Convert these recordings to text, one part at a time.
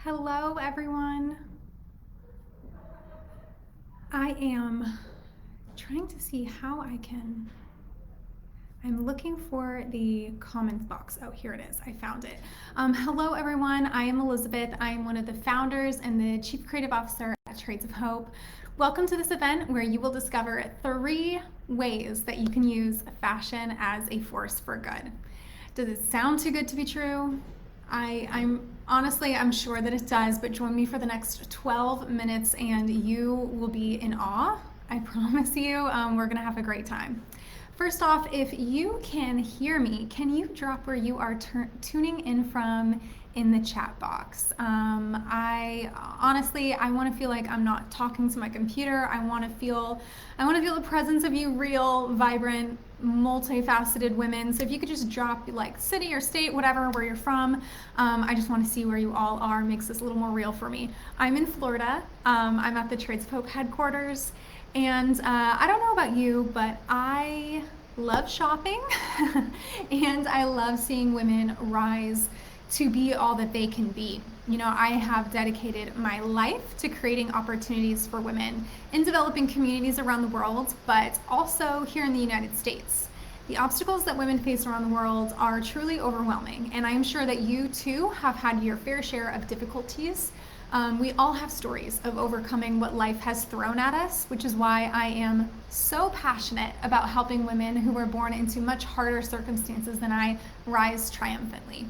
Hello, everyone. I am trying to see how I'm looking for the comments box. Oh, here it is. I found it. Hello, everyone. I am Elizabeth. I am one of the founders and the Chief Creative Officer at Trades of Hope. Welcome to this event where you will discover 3 ways that you can use fashion as a force for good. Does it sound too good to be true? I'm sure that it does, but join me for the next 12 minutes and you will be in awe. I promise you, we're gonna have a great time. First off, if you can hear me, can you drop where you are tuning in from in the chat box? I want to feel like I'm not talking to my computer. I want to feel the presence of you real, vibrant, multifaceted women. So if you could just drop like city or state, whatever, where you're from. I just want to see where you all are. Makes this a little more real for me. I'm in Florida. I'm at the Trades of Hope headquarters. And I don't know about you, but I love shopping and I love seeing women rise to be all that they can be. You know, I have dedicated my life to creating opportunities for women in developing communities around the world, but also here in the United States. The obstacles that women face around the world are truly overwhelming, and I'm sure that you too have had your fair share of difficulties. We all have stories of overcoming what life has thrown at us, which is why I am so passionate about helping women who were born into much harder circumstances than I rise triumphantly.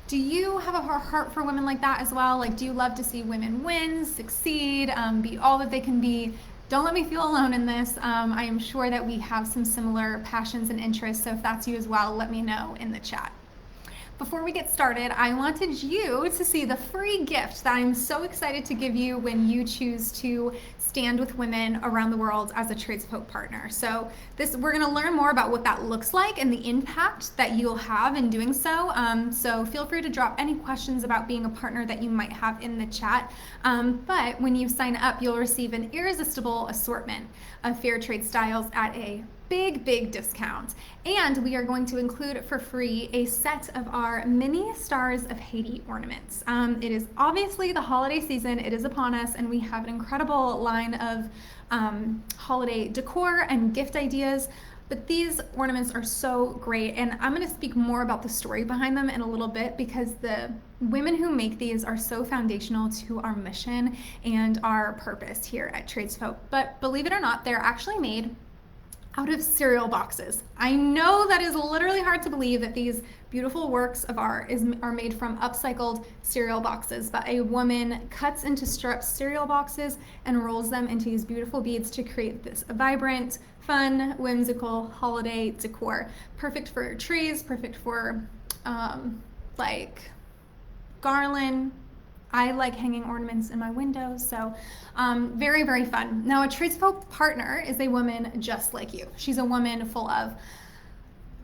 Do you have a heart for women like that as well? Like, do you love to see women win, succeed, be all that they can be? Don't let me feel alone in this. I am sure that we have some similar passions and interests, so if that's you as well, let me know in the chat. Before we get started, I wanted you to see the free gift that I'm so excited to give you when you choose to stand with women around the world as a Trades of Hope partner. So we're gonna learn more about what that looks like and the impact that you'll have in doing so. So feel free to drop any questions about being a partner that you might have in the chat. But when you sign up, you'll receive an irresistible assortment of fair trade styles at a big discount. And we are going to include for free a set of our mini Stars of Haiti ornaments. It is obviously the holiday season, it is upon us, and we have an incredible line of holiday decor and gift ideas. But these ornaments are so great, and I'm going to speak more about the story behind them in a little bit, because the women who make these are so foundational to our mission and our purpose here at Trades of Hope. But believe it or not, they're actually made out of cereal boxes. I know that is literally hard to believe that these beautiful works of art are made from upcycled cereal boxes, but a woman cuts into stripped cereal boxes and rolls them into these beautiful beads to create this vibrant, fun, whimsical holiday decor. Perfect for trees, perfect for like garland. I like hanging ornaments in my windows, so very fun. Now, a Trades of Hope partner is a woman just like you. She's a woman full of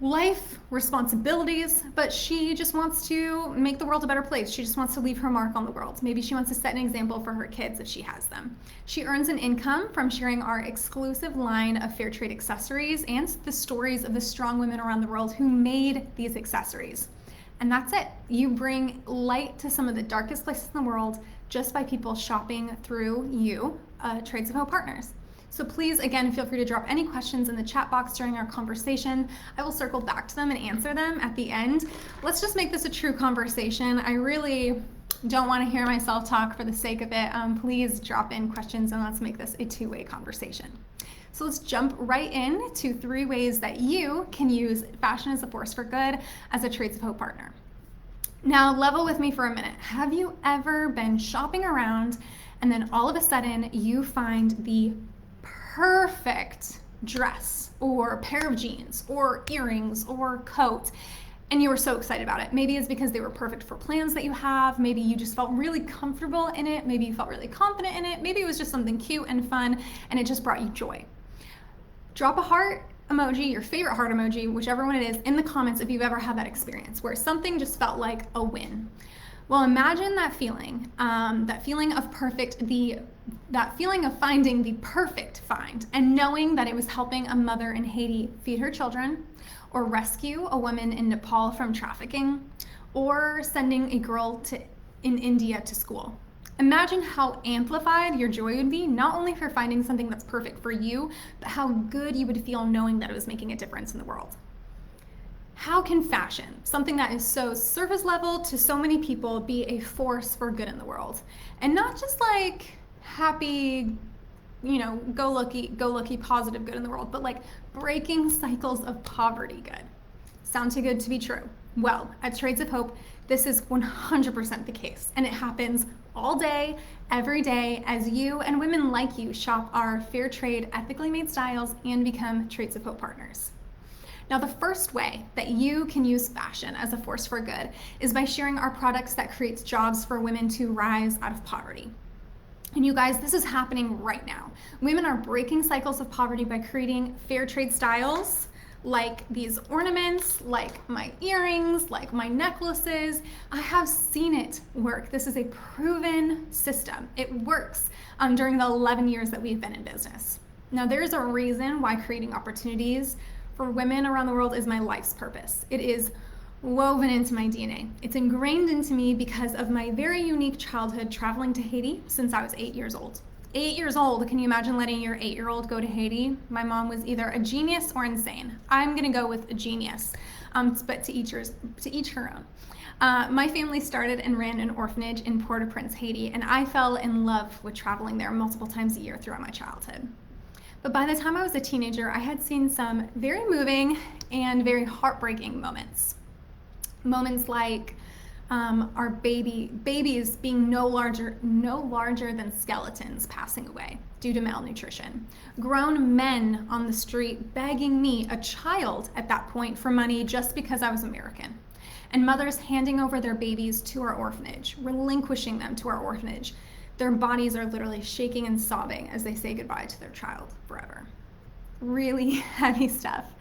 life responsibilities, but she just wants to make the world a better place. She just wants to leave her mark on the world. Maybe she wants to set an example for her kids if she has them. She earns an income from sharing our exclusive line of fair trade accessories and the stories of the strong women around the world who made these accessories. And that's it. You bring light to some of the darkest places in the world just by people shopping through you, Trades of Hope partners. So please, again, feel free to drop any questions in the chat box during our conversation. I will circle back to them and answer them at the end. Let's just make this a true conversation. I really don't want to hear myself talk for the sake of it. Please drop in questions and let's make this a two-way conversation. So let's jump right in to 3 ways that you can use fashion as a force for good as a Trades of Hope partner. Now, level with me for a minute. Have you ever been shopping around and then all of a sudden you find the perfect dress or pair of jeans or earrings or coat, and you were so excited about it? Maybe it's because they were perfect for plans that you have. Maybe you just felt really comfortable in it. Maybe you felt really confident in it. Maybe it was just something cute and fun and it just brought you joy. Drop a heart emoji, your favorite heart emoji, whichever one it is, in the comments if you've ever had that experience where something just felt like a win. Well, imagine that feeling of that feeling of finding the perfect find and knowing that it was helping a mother in Haiti feed her children, or rescue a woman in Nepal from trafficking, or sending a girl to in India to school. Imagine how amplified your joy would be, not only for finding something that's perfect for you, but how good you would feel knowing that it was making a difference in the world. How can fashion, something that is so surface level to so many people, be a force for good in the world? And not just like happy, go lucky, positive good in the world, but like breaking cycles of poverty good. Sound too good to be true? Well, at Trades of Hope, this is 100% the case, and it happens all day, every day, as you and women like you shop our fair trade, ethically made styles and become Trades of Hope partners. Now, the first way that you can use fashion as a force for good is by sharing our products that creates jobs for women to rise out of poverty. And you guys, this is happening right now. Women are breaking cycles of poverty by creating fair trade styles like these ornaments, like my earrings, like my necklaces. I have seen it work. This is a proven system. It works during the 11 years that we've been in business. Now, there's a reason why creating opportunities for women around the world is my life's purpose. It is woven into my DNA. It's ingrained into me because of my very unique childhood traveling to Haiti since I was 8 years old. 8 years old, can you imagine letting your 8-year-old go to Haiti? My mom was either a genius or insane. I'm gonna go with a genius, but to each her own. My family started and ran an orphanage in Port-au-Prince, Haiti, and I fell in love with traveling there multiple times a year throughout my childhood. But by the time I was a teenager, I had seen some very moving and very heartbreaking moments. Moments like our babies being no larger than skeletons passing away due to malnutrition. Grown men on the street begging me, a child at that point, for money just because I was American. And mothers handing over their babies to our orphanage, relinquishing them to our orphanage. Their bodies are literally shaking and sobbing as they say goodbye to their child forever. Really heavy stuff.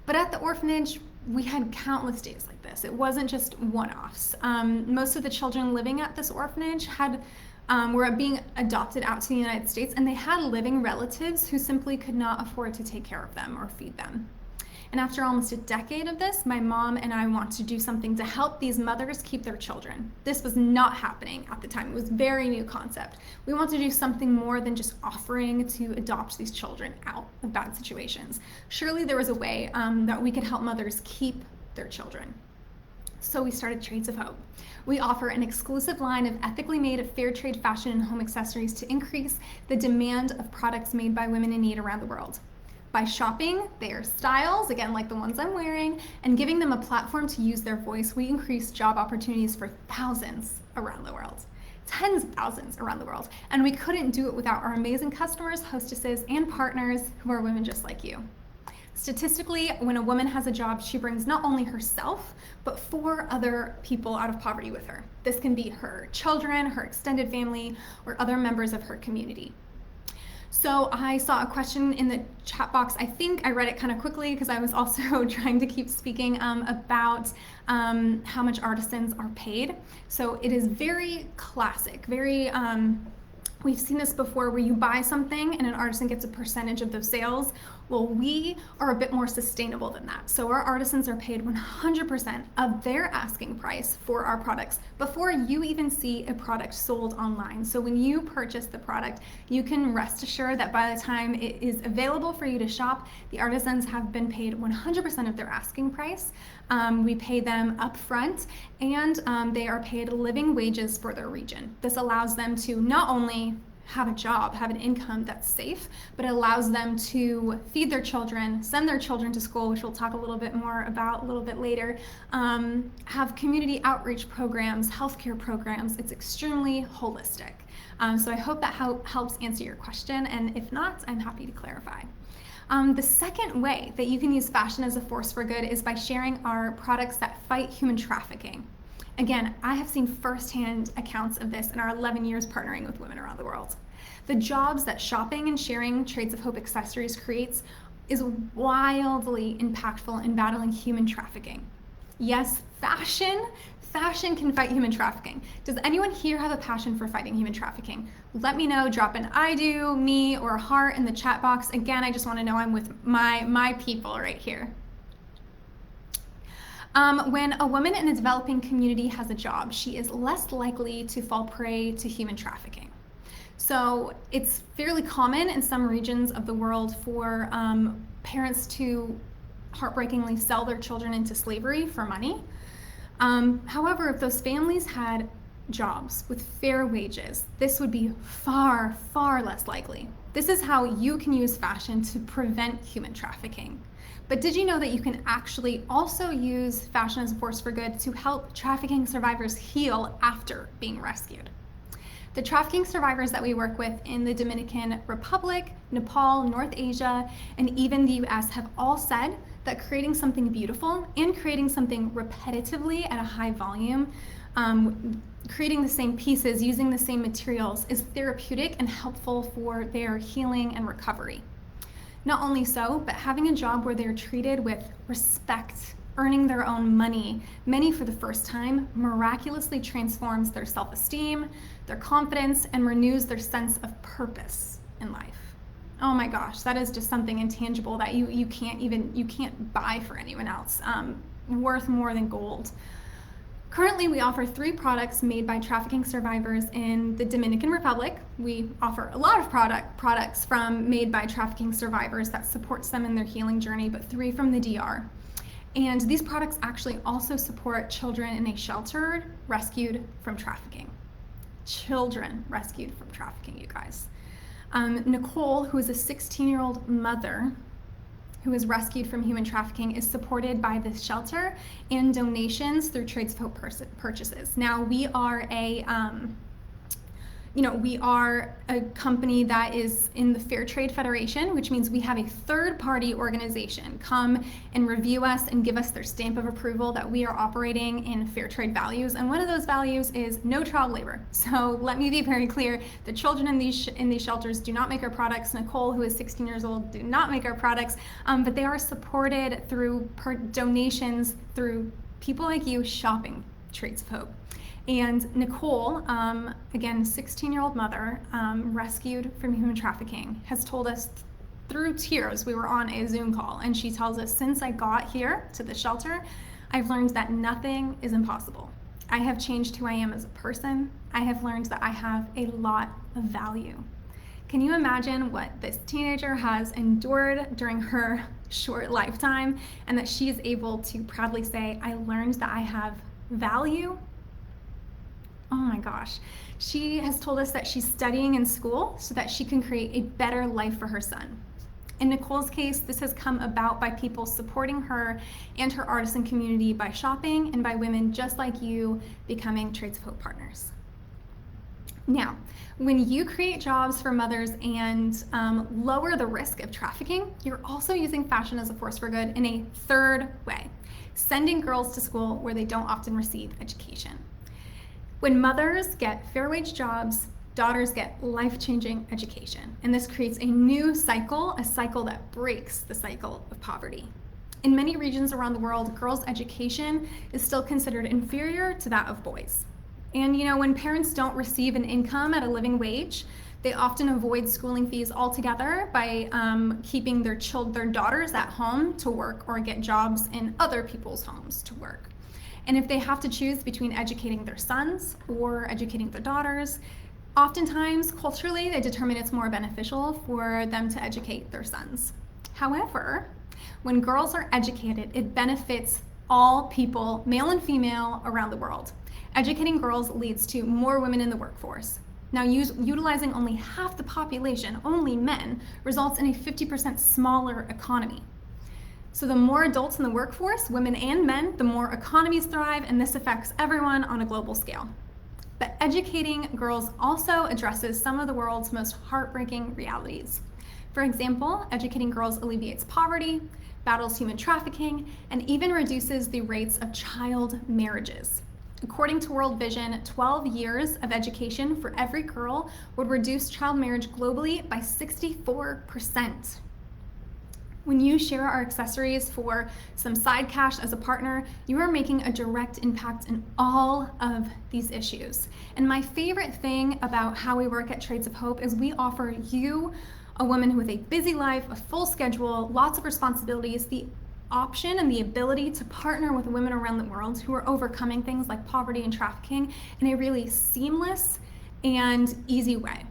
But at the orphanage, we had countless days like this. It wasn't just one-offs. Most of the children living at this orphanage were being adopted out to the United States, and they had living relatives who simply could not afford to take care of them or feed them. And after almost a decade of this, my mom and I want to do something to help these mothers keep their children. This was not happening at the time. It was a very new concept. We want to do something more than just offering to adopt these children out of bad situations. Surely there was a way that we could help mothers keep their children. So we started Trades of Hope. We offer an exclusive line of ethically made fair trade fashion and home accessories to increase the demand of products made by women in need around the world. By shopping their styles, again, like the ones I'm wearing, and giving them a platform to use their voice, we increase job opportunities for thousands around the world, tens of thousands around the world. And we couldn't do it without our amazing customers, hostesses, and partners who are women just like you. Statistically, when a woman has a job, she brings not only herself, but 4 other people out of poverty with her. This can be her children, her extended family, or other members of her community. So I saw a question in the chat box. I think I read it kind of quickly because I was also trying to keep speaking about how much artisans are paid. So it is very classic, we've seen this before where you buy something and an artisan gets a percentage of those sales. Well, we are a bit more sustainable than that. So our artisans are paid 100% of their asking price for our products before you even see a product sold online. So when you purchase the product, you can rest assured that by the time it is available for you to shop, the artisans have been paid 100% of their asking price. We pay them upfront, and they are paid living wages for their region. This allows them to not only have a job, have an income that's safe, but it allows them to feed their children, send their children to school, which we'll talk a little bit more about a little bit later, have community outreach programs, healthcare programs. It's extremely holistic. So I hope that helps answer your question, and if not, I'm happy to clarify. The second way that you can use fashion as a force for good is by sharing our products that fight human trafficking. Again, I have seen firsthand accounts of this in our 11 years partnering with women around the world. The jobs that shopping and sharing Trades of Hope accessories creates is wildly impactful in battling human trafficking. Yes, fashion can fight human trafficking. Does anyone here have a passion for fighting human trafficking? Let me know, drop an I do, me, or a heart in the chat box. Again, I just want to know I'm with my people right here. When a woman in a developing community has a job, she is less likely to fall prey to human trafficking. So it's fairly common in some regions of the world for parents to heartbreakingly sell their children into slavery for money. However, if those families had jobs with fair wages, this would be far, far less likely. This is how you can use fashion to prevent human trafficking. But did you know that you can actually also use fashion as a force for good to help trafficking survivors heal after being rescued? The trafficking survivors that we work with in the Dominican Republic, Nepal, North Asia, and even the US have all said that creating something beautiful and creating something repetitively at a high volume, creating the same pieces, using the same materials, is therapeutic and helpful for their healing and recovery. Not only so, but having a job where they're treated with respect, earning their own money, many for the first time, miraculously transforms their self-esteem, their confidence, and renews their sense of purpose in life. Oh my gosh, that is just something intangible that you can't buy for anyone else, worth more than gold. Currently, we offer 3 products made by trafficking survivors in the Dominican Republic. We offer a lot of products made by trafficking survivors that supports them in their healing journey, but 3 from the DR. And these products actually also support children in a shelter rescued from trafficking. Children rescued from trafficking, you guys. Nicole, who is a 16-year-old mother who is rescued from human trafficking, is supported by this shelter and donations through Trades of Hope purchases. Now, we are a company that is in the Fair Trade Federation, which means we have a third-party organization come and review us and give us their stamp of approval that we are operating in fair trade values. And one of those values is no child labor. So let me be very clear: the children in these shelters do not make our products. Nicole, who is 16 years old, do not make our products, but they are supported through donations through people like you shopping Trades of Hope. And Nicole, again, 16-year-old mother, rescued from human trafficking, has told us through tears. We were on a Zoom call, and she tells us, since I got here to the shelter, I've learned that nothing is impossible. I have changed who I am as a person. I have learned that I have a lot of value. Can you imagine what this teenager has endured during her short lifetime, and that she is able to proudly say, I learned that I have value? Oh my gosh. She has told us that she's studying in school so that she can create a better life for her son. In Nicole's case, this has come about by people supporting her and her artisan community by shopping, and by women just like you becoming Trades of Hope partners. Now, when you create jobs for mothers and lower the risk of trafficking, you're also using fashion as a force for good in a third way: sending girls to school where they don't often receive education. When mothers get fair wage jobs, daughters get life-changing education. And this creates a new cycle, a cycle that breaks the cycle of poverty. In many regions around the world, girls' education is still considered inferior to that of boys. And when parents don't receive an income at a living wage, they often avoid schooling fees altogether by keeping their daughters at home to work or get jobs in other people's homes to work. And if they have to choose between educating their sons or educating their daughters, oftentimes culturally they determine it's more beneficial for them to educate their sons. However, when girls are educated, it benefits all people, male and female, around the world. Educating girls leads to more women in the workforce. Now, utilizing only half the population, only men, results in a 50% smaller economy. So the more adults in the workforce, women and men, the more economies thrive, and this affects everyone on a global scale. But educating girls also addresses some of the world's most heartbreaking realities. For example, educating girls alleviates poverty, battles human trafficking, and even reduces the rates of child marriages. According to World Vision, 12 years of education for every girl would reduce child marriage globally by 64%. When you share our accessories for some side cash as a partner, you are making a direct impact in all of these issues. And my favorite thing about how we work at Trades of Hope is we offer you, a woman with a busy life, a full schedule, lots of responsibilities, the option and the ability to partner with women around the world who are overcoming things like poverty and trafficking in a really seamless and easy way.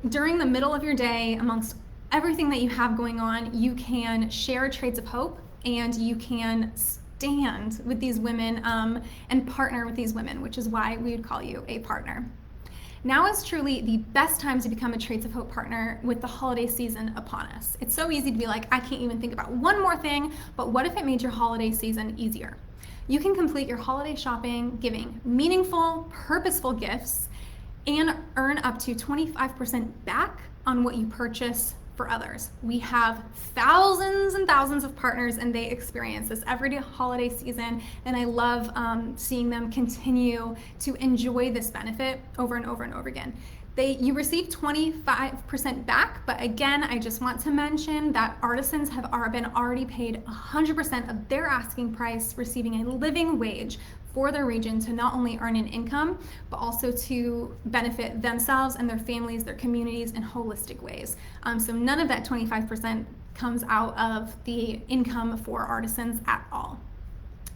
During the middle of your day, amongst everything that you have going on, you can share trades of hope, and you can stand with these women and partner with these women, which is why we would call you a partner. Now is truly the best time to become a Trades of Hope partner with the holiday season upon us. It's so easy to be like, I can't even think about one more thing, but what if it made your holiday season easier? You can complete your holiday shopping giving meaningful, purposeful gifts and earn up to 25% back on what you purchase for others. We have thousands and thousands of partners, and they experience this every holiday season, and I love seeing them continue to enjoy this benefit over and over and over again. You receive 25% back, but again, I just want to mention that artisans have been already paid 100% of their asking price, receiving a living wage for their region to not only earn an income, but also to benefit themselves and their families, their communities in holistic ways. So none of that 25% comes out of the income for artisans at all.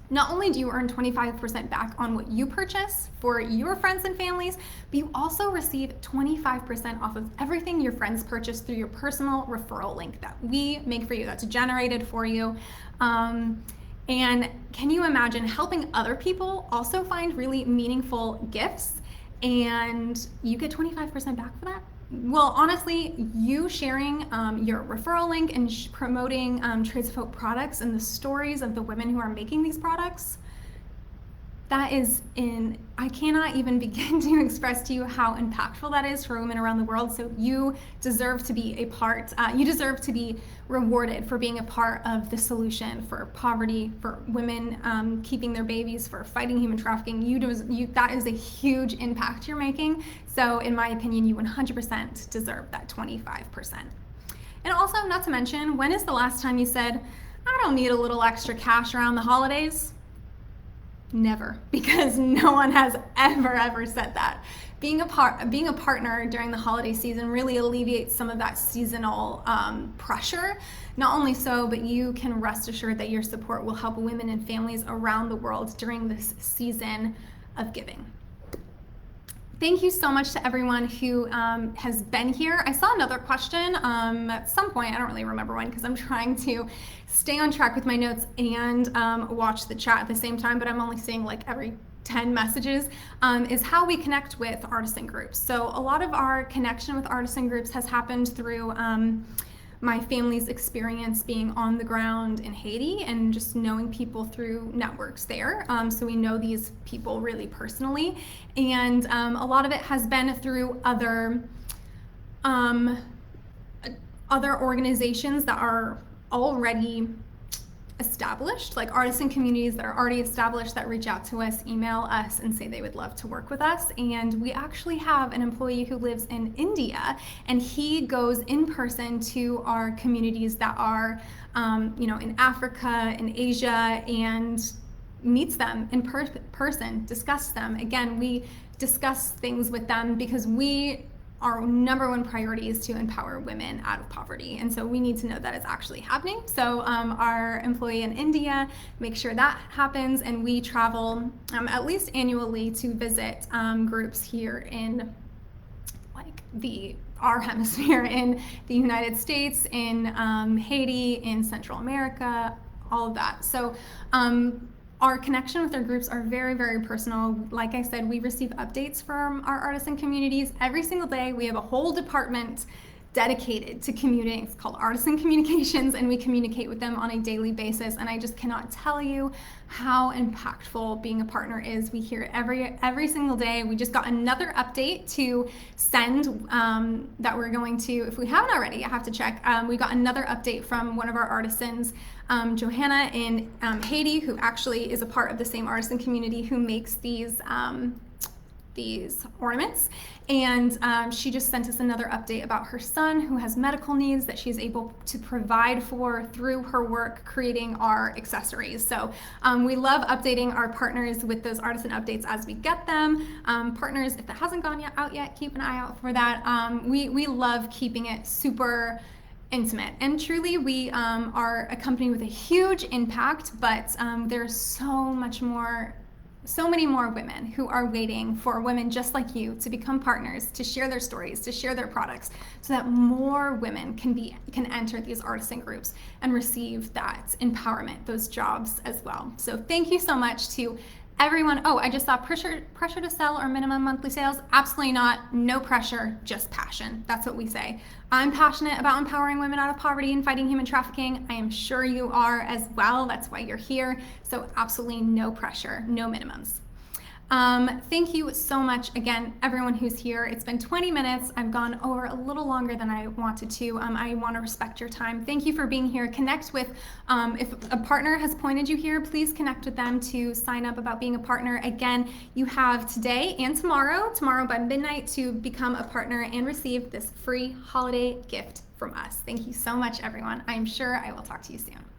Not only do you earn 25% back on what you purchase for your friends and families, but you also receive 25% off of everything your friends purchase through your personal referral link that we make for you, that's generated for you. And can you imagine helping other people also find really meaningful gifts, and you get 25% back for that? Well, honestly, you sharing your referral link and promoting Trades of Hope products and the stories of the women who are making these products, I cannot even begin to express to you how impactful that is for women around the world. So you deserve to be you deserve to be rewarded for being a part of the solution for poverty, for women keeping their babies, for fighting human trafficking. That is a huge impact you're making. So in my opinion, you 100% deserve that 25%. And also, not to mention, when is the last time you said, I don't need a little extra cash around the holidays? Never, because no one has ever said that. Being a partner during the holiday season really alleviates some of that seasonal pressure. Not only so, but you can rest assured that your support will help women and families around the world during this season of giving. Thank you so much to everyone who has been here. I saw another question at some point, I don't really remember when, because I'm trying to stay on track with my notes and watch the chat at the same time, but I'm only seeing like every 10 messages, is how we connect with artisan groups. So a lot of our connection with artisan groups has happened through my family's experience being on the ground in Haiti and just knowing people through networks there. So we know these people really personally. And a lot of it has been through other organizations that are already established, like artisan communities that are already established that reach out to us, email us, and say they would love to work with us. And we actually have an employee who lives in India, and he goes in person to our communities that are, in Africa, in Asia, and meets them in person, discuss them. Again, we discuss things with them because our number one priority is to empower women out of poverty. And so we need to know that it's actually happening. So our employee in India makes sure that happens, and we travel at least annually to visit groups here in our hemisphere, in the United States, in Haiti, in Central America, all of that. So our connection with our groups are very, very personal. Like I said, we receive updates from our artisan communities every single day. We have a whole department dedicated to communicating. It's called Artisan Communications, and we communicate with them on a daily basis. And I just cannot tell you how impactful being a partner is. We hear it every single day. We just got another update to send that we're going to, if we haven't already, I have to check. We got another update from one of our artisans, Johanna in Haiti, who actually is a part of the same artisan community who makes these ornaments. And she just sent us another update about her son who has medical needs that she's able to provide for through her work creating our accessories. So we love updating our partners with those artisan updates as we get them. Partners, if it hasn't gone out yet, keep an eye out for that. We love keeping it super intimate. And truly, we are a company with a huge impact, but there's so many more women who are waiting for women just like you to become partners, to share their stories, to share their products, so that more women can enter these artisan groups and receive that empowerment, those jobs as well. So thank you so much to everyone. Oh, I just saw pressure to sell or minimum monthly sales. Absolutely not. No pressure, just passion. That's what we say. I'm passionate about empowering women out of poverty and fighting human trafficking. I am sure you are as well. That's why you're here. So absolutely no pressure, no minimums. Thank you so much again, everyone who's here. It's been 20 minutes. I've gone over a little longer than I wanted to. I want to respect your time. Thank you for being here. Connect with, if a partner has pointed you here, please connect with them to sign up about being a partner. Again, you have today and tomorrow by midnight, to become a partner and receive this free holiday gift from us. Thank you so much, everyone. I'm sure I will talk to you soon.